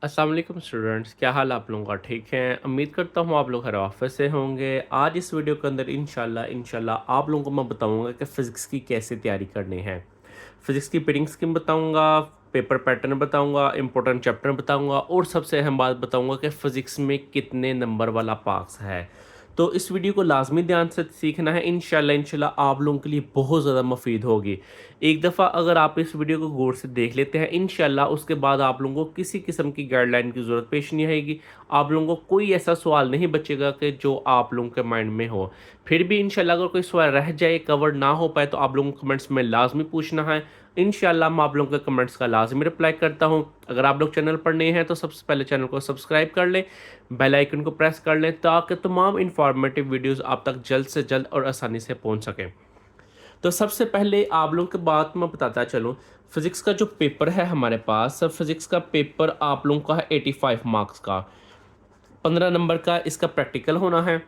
अस्सलाम वालेकुम स्टूडेंट्स, क्या हाल आप लोगों का? ठीक है। उम्मीद करता हूँ आप लोग हर ऑफिस से होंगे। आज इस वीडियो के अंदर इंशाल्लाह आप लोगों को मैं बताऊंगा कि फ़िज़िक्स की कैसे तैयारी करनी है। फ़िज़िक्स की रीडिंग स्कीम बताऊंगा, पेपर पैटर्न बताऊंगा, इंपॉर्टेंट चैप्टर बताऊंगा और सबसे अहम बात बताऊंगा कि फ़िज़िक्स में कितने नंबर वाला पार्ट्स है। तो इस वीडियो को लाजमी ध्यान से सीखना है। इंशाल्लाह आप लोगों के लिए बहुत ज़्यादा मुफीद होगी। एक दफ़ा अगर आप इस वीडियो को गौर से देख लेते हैं, इंशाल्लाह उसके बाद आप लोगों को किसी किस्म की गाइडलाइन की ज़रूरत पेश नहीं आएगी। आप लोगों को कोई ऐसा सवाल नहीं बचेगा कि जो आप लोगों के माइंड में हो। फिर भी इंशाल्लाह अगर कोई सवाल रह जाए, कवर ना हो पाए, तो आप लोगों को कमेंट्स में लाजमी पूछना है। इंशाल्लाह मैं आप लोगों के कमेंट्स का लाजमी रिप्लाई करता हूँ। अगर आप लोग चैनल पर नए हैं तो सबसे पहले चैनल को सब्सक्राइब कर लें, बेल आइकन को प्रेस कर लें ताकि तमाम इंफॉर्मेटिव वीडियोज़ आप तक जल्द से जल्द और आसानी से पहुँच सकें। तो सबसे पहले आप लोगों की बात मैं बताता चलूँ। फिज़िक्स का जो पेपर है हमारे पास, फिज़िक्स का पेपर आप लोगों का है 85 मार्क्स का। 15 नंबर का इसका प्रैक्टिकल होना है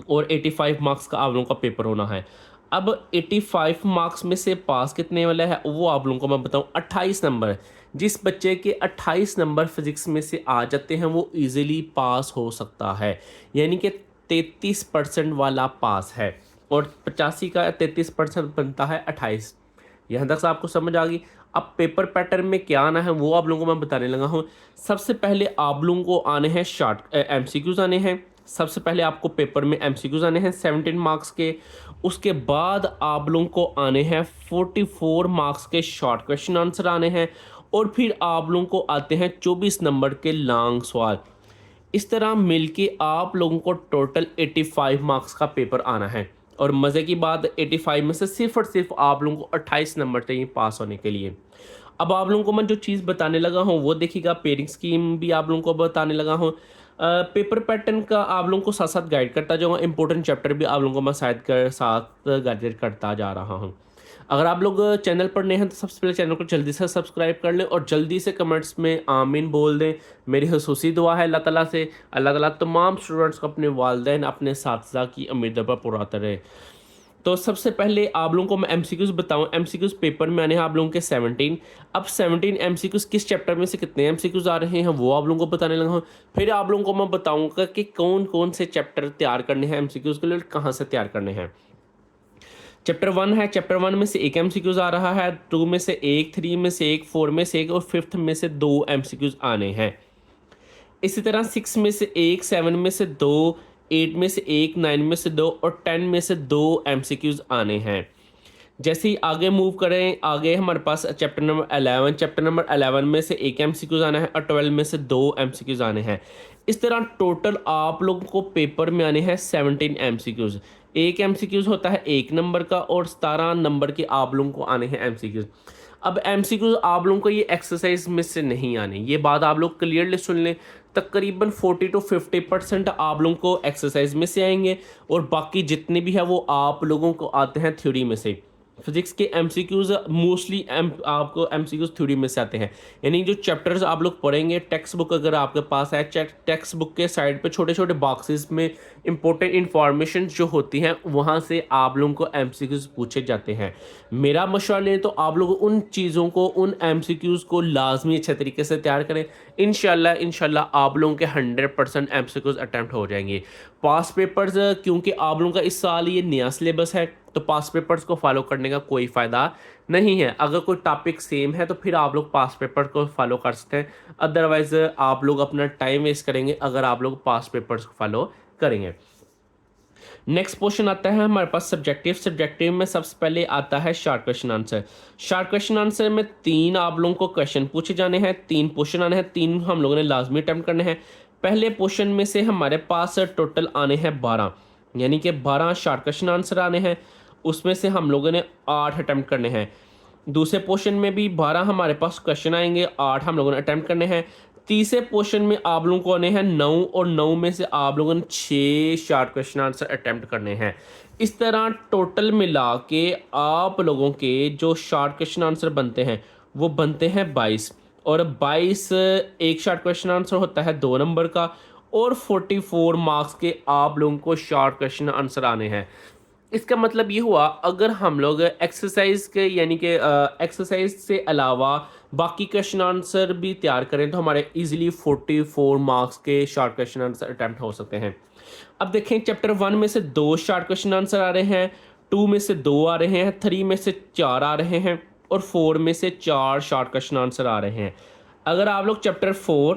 और 85 मार्क्स का आप लोगों का पेपर होना है। अब 85 मार्क्स में से पास कितने वाला है वो आप लोगों को मैं बताऊँ, 28 नंबर। जिस बच्चे के 28 नंबर फिजिक्स में से आ जाते हैं वो इजीली पास हो सकता है, यानी कि 33% वाला पास है। और 85 का 33% बनता है 28। यहाँ तक से आपको समझ आ गई। अब पेपर पैटर्न में क्या आना है वो आप लोगों को मैं बताने लगा हूँ। सबसे पहले आप लोगों को आने हैं शॉर्ट एमसीक्यूज आने हैं। सबसे पहले आपको पेपर में एमसीक्यूज आने हैं 17 मार्क्स के। उसके बाद आप लोगों को आने हैं 44 मार्क्स के शॉर्ट क्वेश्चन आंसर आने हैं। और फिर आप लोगों को आते हैं 24 नंबर के लॉन्ग सवाल। इस तरह मिलके आप लोगों को टोटल 85 मार्क्स का पेपर आना है। और मज़े की बात, 85 में से सिर्फ और सिर्फ आप लोगों को 28 नंबर चाहिए पास होने के लिए। अब आप लोगों को मैं जो चीज़ बताने लगा हूँ वो देखिएगा, पेयरिंग स्कीम भी आप लोगों को बताने लगा हूँ। पेपर पैटर्न का आप लोगों को साथ साथ गाइड करता जाऊँगा। इंपॉर्टेंट चैप्टर भी आप लोगों को मैं शायद कर साथ गाइड करता जा रहा हूँ। अगर आप लोग चैनल पर नए हैं तो सबसे पहले चैनल को जल्दी से सब्सक्राइब कर लें और जल्दी से कमेंट्स में आमीन बोल दें। मेरी खसूसी दुआ है अल्लाह ताला से, अल्लाह ताला तमाम स्टूडेंट्स को, अपने वालिदैन, अपने साथिज़ा की उम्मीदों पर पूरा करे। तो सबसे पहले आप लोगों को मैं एमसीक्यूज़ बताऊँ। एमसीक्यूज़ पेपर में आने हैं आप लोगों के 17। अब 17 एमसीक्यूज़ किस चैप्टर में से कितने एमसीक्यूज़ आ रहे हैं वो आप लोगों को बताने लगा हूँ। फिर आप लोगों को मैं बताऊँगा कि कौन-कौन से चैप्टर तैयार करने हैं एमसीक्यूज़ के लिए, कहाँ से तैयार करने हैं। चैप्टर 1 है, चैप्टर 1 में से 1 एमसीक्यूज़ आ रहा है, 2 में से 1, 3 में से 1, 4 में से 1 और 5th में से 2 एमसीक्यूज़ आने हैं। इसी तरह 6 में से 1, 7 में से 2, 8 में से 1, 9 में से 2 और 10 में से 2 एमसीक्यूज़ आने हैं। जैसे ही आगे मूव करें, आगे हमारे पास चैप्टर नंबर 11, चैप्टर नंबर 11 में से 1 एमसीक्यूज़ आना है और 12 में से 2 एमसीक्यूज़ आने हैं। इस तरह टोटल आप लोगों को पेपर में आने हैं 17 एमसीक्यूज़। एक एमसीक्यूज़ होता है 1 नंबर का और 17 नंबर के आप लोगों को आने हैं एमसीक्यूज़। अब एमसीक्यूज़ आप लोगों को ये एक्सरसाइज में से नहीं आने, ये बात आप लोग क्लियरली सुन लें। तकरीबन 40 टू 50% आप लोगों को एक्सरसाइज में से आएंगे और बाकी जितने भी है वो आप लोगों को आते हैं थ्योरी में से। फिजिक्स के एमसीक्यूज़ मोस्टली आपको एमसीक्यूज़ थ्योरी में से आते हैं। यानी जो चैप्टर्स आप लोग पढ़ेंगे, टेक्स्ट बुक अगर आपके पास है, टेक्स्ट बुक के साइड पे छोटे छोटे बॉक्सेस में इंपॉर्टेंट इंफॉर्मेशन जो होती हैं वहाँ से आप लोगों को एमसीक्यूज़ पूछे जाते हैं। मेरा मशवरा लें तो आप लोग उन चीज़ों को, उन एमसीक्यूज़ को लाजमी अच्छे तरीके से तैयार करें। इंशाल्लाह आप लोगों के 100% एमसीक्यूज़ अटैम्प्ट हो जाएंगे। पास पेपर्स, क्योंकि आप लोगों का इस साल ये नया सिलेबस है तो पास पेपर्स को फॉलो करने का कोई फ़ायदा नहीं है। अगर कोई टॉपिक सेम है तो फिर आप लोग पास पेपर को फॉलो कर सकते हैं। अदरवाइज़ आप लोग अपना टाइम वेस्ट करेंगे अगर आप लोग पास पेपर्स को फॉलो करेंगे। नेक्स्ट क्वेश्चन आता है हमारे पास सब्जेक्टिव। सब्जेक्टिव में सबसे पहले आता है short question answer. Short question answer में 3 आप लोगों को क्वेश्चन पूछे जाने हैं, 3 क्वेश्चन आने हैं, 3 हम लोगों ने लाजमी अटैम्प्ट करने हैं। पहले क्वेश्चन में से हमारे पास टोटल आने हैं 12, यानी कि 12 शॉर्ट क्वेश्चन आंसर आने हैं। उसमें से हम लोगों ने 8 अटैम्प्ट करने हैं। दूसरे पोर्शन में भी 12 हमारे पास क्वेश्चन आएंगे, 8 हम लोगों ने अटैम्प्ट करने हैं। तीसरे पोर्शन में आप लोगों को आने हैं 9 और 9 में से आप लोगों ने 6 शॉर्ट क्वेश्चन आंसर अटैम्प्ट करने हैं। इस तरह टोटल मिला के आप लोगों के जो शॉर्ट क्वेश्चन आंसर बनते हैं वो बनते हैं 22। और 22 एक शॉर्ट क्वेश्चन आंसर होता है 2 नंबर का और 44 मार्क्स के आप लोगों को शॉर्ट क्वेश्चन आंसर आने हैं। इसका मतलब ये हुआ अगर हम लोग एक्सरसाइज के यानी कि एक्सरसाइज से अलावा बाकी क्वेश्चन आंसर भी तैयार करें तो हमारे इजीली 44 मार्क्स के शॉर्ट क्वेश्चन आंसर अटैम्प्ट हो सकते हैं। अब देखें चैप्टर 1 में से 2 शॉर्ट क्वेश्चन आंसर आ रहे हैं, 2 में से 2 आ रहे हैं, 3 में से 4 आ रहे हैं और 4 में से 4 शॉर्ट क्वेश्चन आंसर आ रहे हैं। अगर आप लोग चैप्टर 4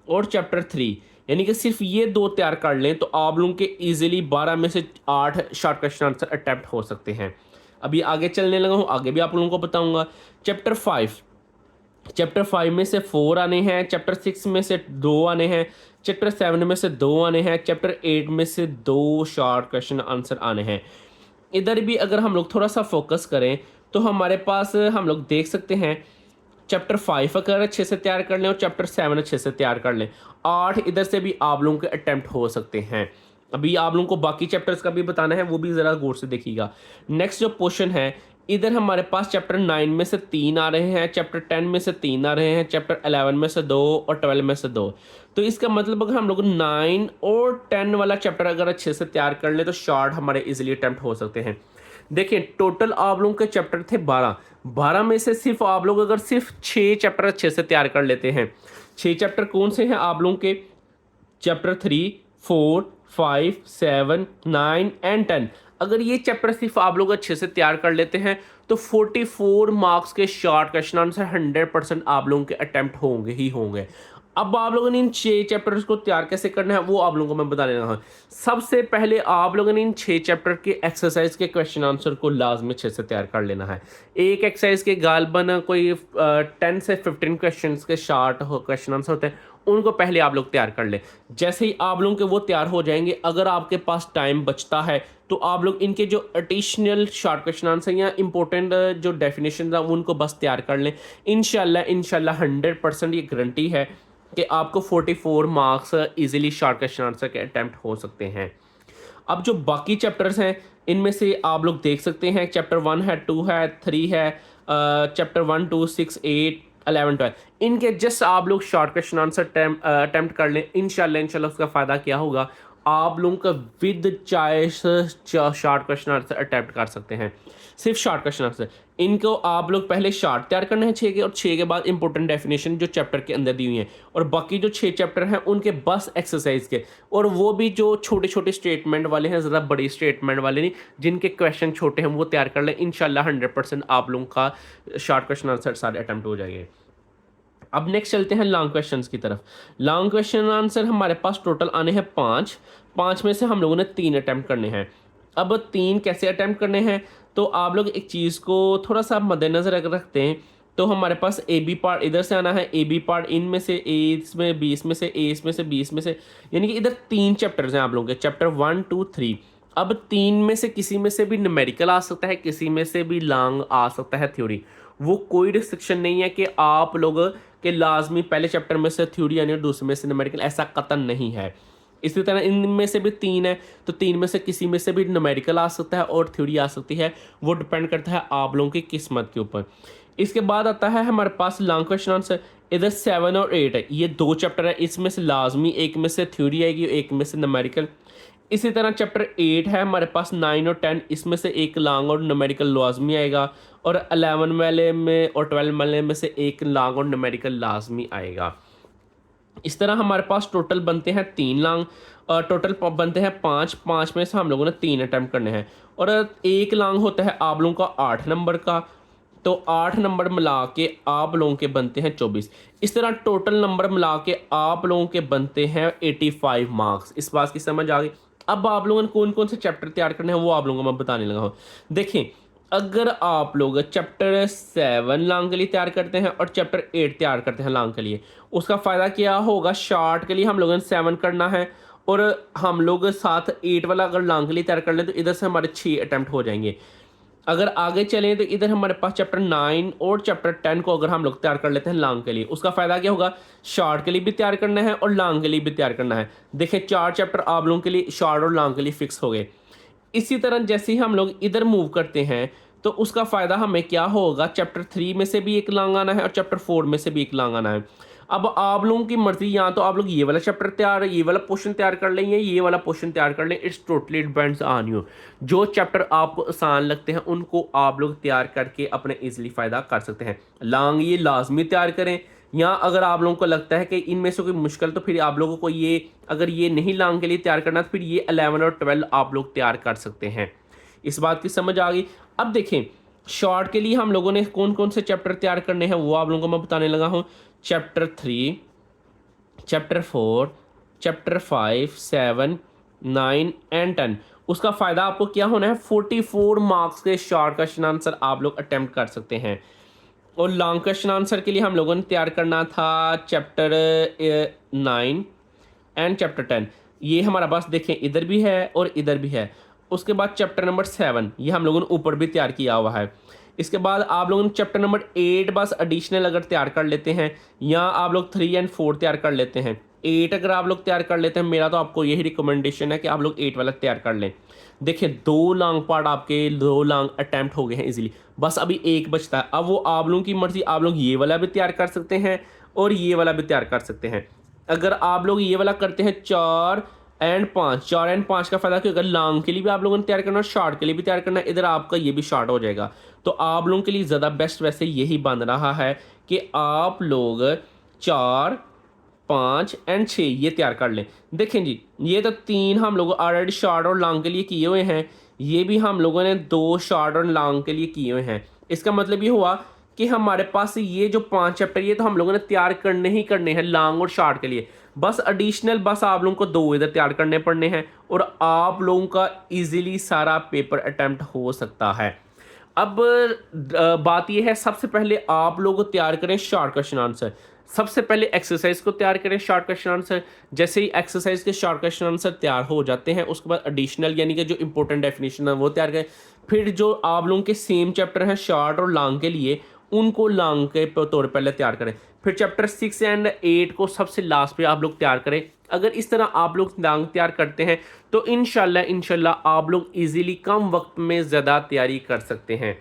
और चैप्टर 3 यानी कि सिर्फ ये 2 तैयार कर लें तो आप लोगों के इजीली 12 में से 8 शॉर्ट क्वेश्चन आंसर अटैम्प्ट हो सकते हैं। अभी आगे चलने लगा हूँ, आगे भी आप लोगों को बताऊंगा। चैप्टर 5 में से 4 आने हैं, चैप्टर 6 में से 2 आने हैं, चैप्टर 7 में से 2 आने हैं, चैप्टर 8 में से 2 शॉर्ट क्वेश्चन आंसर आने हैं। इधर भी अगर हम लोग थोड़ा सा फोकस करें तो हमारे पास हम लोग देख सकते हैं चैप्टर 5 अगर अच्छे से तैयार कर लें और चैप्टर 7 अच्छे से तैयार कर लें, 8 इधर से भी आप लोगों के अटैम्प्ट हो सकते हैं। अभी आप लोगों को बाकी चैप्टर्स का भी बताना है, वो भी ज़रा गौर से देखिएगा। नेक्स्ट जो पोर्शन है, इधर हमारे पास चैप्टर 9 में से 3 आ रहे हैं, चैप्टर 10 में से 3 आ रहे हैं, चैप्टर 11 में से 2 और 12 में से 2। तो इसका मतलब अगर हम लोग 9 और 10 वाला चैप्टर अगर अच्छे से तैयार कर लें तो शॉर्ट हमारे इजीली अटैम्प्ट हो सकते हैं। देखिए टोटल आप लोगों के चैप्टर थे 12, 12 में से सिर्फ आप लोग अगर सिर्फ 6 चैप्टर अच्छे से तैयार कर लेते हैं। 6 चैप्टर कौन से हैं आप लोगों के? Chapter 3, 4, 5, 7, 9 and 10। अगर ये चैप्टर सिर्फ आप लोग अच्छे से तैयार कर लेते हैं तो 44 मार्क्स के शॉर्ट क्वेश्चन आंसर 100% आप लोगों के अटेम्प्ट होंगे ही होंगे। अब आप लोगों ने इन 6 चैप्टर्स को तैयार कैसे करना है वो आप लोगों को मैं बता देना हूँ। सबसे पहले आप लोगों ने इन 6 चैप्टर के एक्सरसाइज के क्वेश्चन आंसर को लाजमी अच्छे से तैयार कर लेना है। एक एक्सरसाइज के गालबन कोई 10 से 15 क्वेश्चन के शॉर्ट क्वेश्चन आंसर होते हैं, उनको पहले आप लोग तैयार कर लें। जैसे ही आप लोगों के वो तैयार हो जाएंगे, अगर आपके पास टाइम बचता है तो आप लोग इनके जो एडिशनल शॉर्ट क्वेश्चन आंसर या इंपॉर्टेंट जो डेफिनेशन है उनको बस तैयार कर लें। इंशाल्लाह 100% ये गारंटी है कि आपको 44 marks easily short question answer के अटैम्प्ट हो सकते हैं। अब जो बाकी चैप्टर्स हैं इनमें से आप लोग देख सकते हैं चैप्टर 1 है, 2 है, 3 है, चैप्टर 1, 2, 6, 8, 11, 12 इनके जस्ट आप लोग शॉर्ट क्वेश्चन आंसर अटैम्प्ट कर लें। इंशाल्लाह उसका फ़ायदा क्या होगा, आप लोगों का with choice short question answer attempt कर सकते हैं। सिर्फ शॉर्ट क्वेश्चन आंसर इनको आप लोग पहले शॉर्ट तैयार करने हैं 6 के, और 6 के बाद इंपॉर्टेंट डेफिनेशन जो चैप्टर के अंदर दी हुई हैं, और बाकी जो 6 चैप्टर हैं उनके बस एक्सरसाइज के, और वो भी जो छोटे छोटे स्टेटमेंट वाले हैं, ज़्यादा बड़ी स्टेटमेंट वाले नहीं, जिनके क्वेश्चन छोटे हैं वो तैयार कर लें। इंशाल्लाह 100% आप लोगों का शॉर्ट क्वेश्चन आंसर सारे अटैम्प्ट हो जाएंगे। अब नेक्स्ट चलते हैं लॉन्ग क्वेश्चंस की तरफ। लॉन्ग क्वेश्चन आंसर हमारे पास टोटल आने हैं 5, 5 में से हम लोगों ने 3 अटैम्प्ट करने हैं। अब 3 कैसे अटैम्प्ट करने हैं, तो आप लोग एक चीज़ को थोड़ा सा मद्देनज़र अगर रखते हैं तो हमारे पास ए बी पार्ट इधर से आना है, ए बी पार्ट इनमें से ए इसमें, बी इसमें से, ए इसमें से, बी इसमें से, यानी कि इधर 3 चैप्टर्स हैं आप लोगों के, चैप्टर 1, 2, 3। अब 3 में से किसी में से भी न्यूमेरिकल आ सकता है, किसी में से भी लॉन्ग आ सकता है थ्योरी। वो कोई रिस्ट्रिक्शन नहीं है कि आप लोग के लाजमी पहले चैप्टर में से थ्योरी यानी दूसरे में से न्यूमेरिकल, ऐसा कतन नहीं है। इसी तरह इनमें से भी 3 है तो 3 में से किसी में से भी न्यूमेरिकल आ सकता है और थ्योरी आ सकती है, वो डिपेंड करता है आप लोगों की किस्मत के ऊपर। इसके बाद आता है हमारे पास लॉन्ग क्वेश्चन आंसर। इधर 7 और 8 है, ये 2 चैप्टर है, इसमें से लाजमी एक में से थ्योरी आएगी, एक में से न्यूमेरिकल। इसी तरह चैप्टर 8 है हमारे पास, 9 और 10, इसमें से एक लॉन्ग और न्यूमेरिकल लाजमी आएगा, और 11 वाले में और 12 वाले में से एक लॉन्ग और न्यूमेरिकल लाजमी आएगा। इस तरह हमारे पास टोटल बनते हैं 3 लॉन्ग, टोटल बनते हैं 5, 5 में से हम लोगों ने 3 अटैम्प्ट करने हैं, और एक लॉन्ग होता है आप लोगों का 8 नंबर का, तो 8 नंबर मिला के आप लोगों के बनते हैं 24। इस तरह टोटल नंबर मिला के आप लोगों के बनते हैं 85 मार्क्स। इस बात की समझ आ गई। अब आप लोगों ने कौन कौन से चैप्टर तैयार करने हैं वो आप लोगों को मैं बताने लगा हूँ। देखें, अगर आप लोग चैप्टर 7 लॉन्ग के लिए तैयार करते हैं और चैप्टर 8 तैयार करते हैं लॉन्ग के लिए, उसका फ़ायदा क्या होगा, शॉर्ट के लिए हम लोगों ने 7 करना है, और हम लोग साथ 8 वाला अगर लॉन्ग के लिए तैयार कर लें तो इधर से हमारे 6 अटैम्प्ट हो जाएंगे। अगर आगे चलें तो इधर हमारे पास चैप्टर 9 और चैप्टर 10 को अगर हम लोग तैयार कर लेते हैं लॉन्ग के लिए, उसका फ़ायदा क्या होगा, शॉर्ट के लिए भी तैयार करना है और लॉन्ग के लिए भी तैयार करना है। देखिए 4 चैप्टर आप लोगों के लिए शॉर्ट और लॉन्ग के लिए फिक्स हो गए। इसी तरह जैसे ही हम लोग इधर मूव करते हैं तो उसका फ़ायदा हमें क्या होगा, चैप्टर 3 में से भी एक लॉन्ग आना है और चैप्टर 4 में से भी एक लॉन्ग आना है। अब आप लोगों की मर्ज़ी, या तो आप लोग ये वाला चैप्टर तैयार, ये वाला पोर्शन तैयार कर लें या ये वाला पोर्शन तैयार कर लें, it's totally depends on you. जो चैप्टर आपको आसान लगते हैं उनको आप लोग तैयार करके अपने ईज़िली फ़ायदा कर सकते हैं। लॉन्ग ये लाज़मी तैयार करें, या अगर आप लोगों को लगता है कि इनमें से कोई मुश्किल, तो फिर आप लोगों को ये, अगर ये नहीं लॉन्ग के लिए तैयार करना तो फिर ये 11 और 12 आप लोग तैयार कर सकते हैं। इस बात की समझ आ गई। अब देखें, शॉर्ट के लिए हम लोगों ने कौन कौन से चैप्टर तैयार करने हैं वो आप लोगों को मैं बताने लगा हूँ। Chapter 3, chapter 4, chapter 5, 7, 9 and 10। उसका फ़ायदा आपको क्या होना है, 44 मार्क्स के शॉर्ट क्वेश्चन आंसर आप लोग अटेम्प्ट कर सकते हैं। और लॉन्ग क्वेश्चन आंसर के लिए हम लोगों ने तैयार करना था चैप्टर 9 एंड चैप्टर 10। ये हमारा पास देखें इधर भी है और इधर भी है। उसके बाद चैप्टर नंबर 7 ये हम लोगों ने ऊपर भी तैयार किया हुआ है। इसके बाद आप लोगों ने चैप्टर नंबर 8 बस एडिशनल अगर तैयार कर लेते हैं, या आप लोग 3 एंड 4 तैयार कर लेते हैं। 8 अगर आप लोग तैयार कर लेते हैं, मेरा तो आपको यही रिकमेंडेशन है कि आप लोग 8 वाला तैयार कर लें। देखिए 2 लॉन्ग पार्ट आपके, 2 लॉन्ग अटैम्प्ट हो गए हैं इजीली, बस अभी एक बचता है। अब वो आप लोगों की मर्ज़ी, आप लोग ये वाला भी तैयार कर सकते हैं और ये वाला भी तैयार कर सकते हैं। अगर आप लोग ये वाला करते हैं 4 एंड 5, 4 एंड 5 का फ़ायदा कि अगर लॉन्ग के लिए भी आप लोगों ने तैयार करना है, शॉर्ट के लिए भी तैयार करना है, इधर आपका ये भी शॉर्ट हो जाएगा। तो आप लोगों के लिए ज़्यादा बेस्ट वैसे यही बन रहा है कि आप लोग 4, 5 एंड 6 ये तैयार कर लें। देखें जी, ये तो 3 हम लोग ऑलरेडी शॉर्ट और लॉन्ग के लिए किए हुए हैं। ये भी हम लोगों ने 2 शॉर्ट और लॉन्ग के लिए किए हुए हैं। इसका मतलब ये हुआ कि हमारे पास ये जो 5 चैप्टर ये तो हम लोगों ने तैयार करने ही करने हैं लॉन्ग और शॉर्ट के लिए। बस एडिशनल बस आप लोगों को 2 इधर तैयार करने पड़ने हैं और आप लोगों का ईज़िली सारा पेपर अटेम्प्ट हो सकता है। अब बात ये है, सबसे पहले आप लोग तैयार करें शॉर्ट क्वेश्चन आंसर। सबसे पहले एक्सरसाइज को तैयार करें शॉर्ट क्वेश्चन आंसर। जैसे ही एक्सरसाइज के शॉर्ट क्वेश्चन आंसर तैयार हो जाते हैं, उसके बाद एडिशनल यानी कि जो इंपॉर्टेंट डेफिनेशन है वो तैयार करें। फिर जो आप लोगों के सेम चैप्टर हैं शॉर्ट और लॉन्ग के लिए, उनको लॉन्ग के तौर पर पहले तैयार करें। फिर चैप्टर 6 एंड 8 को सबसे लास्ट पे आप लोग तैयार करें। अगर इस तरह आप लोग लॉन्ग तैयार करते हैं तो इंशाल्लाह आप लोग इजीली कम वक्त में ज़्यादा तैयारी कर सकते हैं।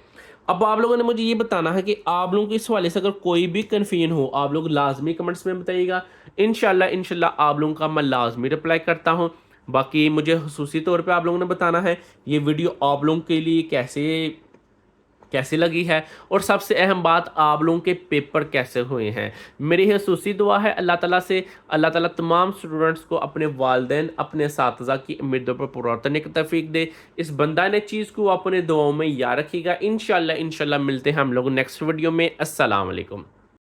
अब आप लोगों ने मुझे ये बताना है कि आप लोगों को इस हवाले से अगर कोई भी कन्फ्यूजन हो, आप लोग लाजमी कमेंट्स में बताइएगा। इंशाल्लाह आप लोगों का मैं लाजमी रिप्लाई करता हूँ। बाकी मुझे हुसूसी तौर पे आप लोगों ने बताना है ये वीडियो आप लोगों के लिए कैसे कैसी लगी है, और सबसे अहम बात आप लोगों के पेपर कैसे हुए हैं। मेरी हुसूसी दुआ है अल्लाह ताला से, अल्लाह ताला तमाम स्टूडेंट्स को अपने वालिदैन अपने असातिज़ा की उम्मीदों पर पूरा उतरने की तौफीक दे। इस बंदा ने चीज़ को अपने दुआओं में याद रखिएगा। इंशाल्लाह मिलते हैं हम लोग नेक्स्ट वीडियो में। अस्सलाम वालेकुम।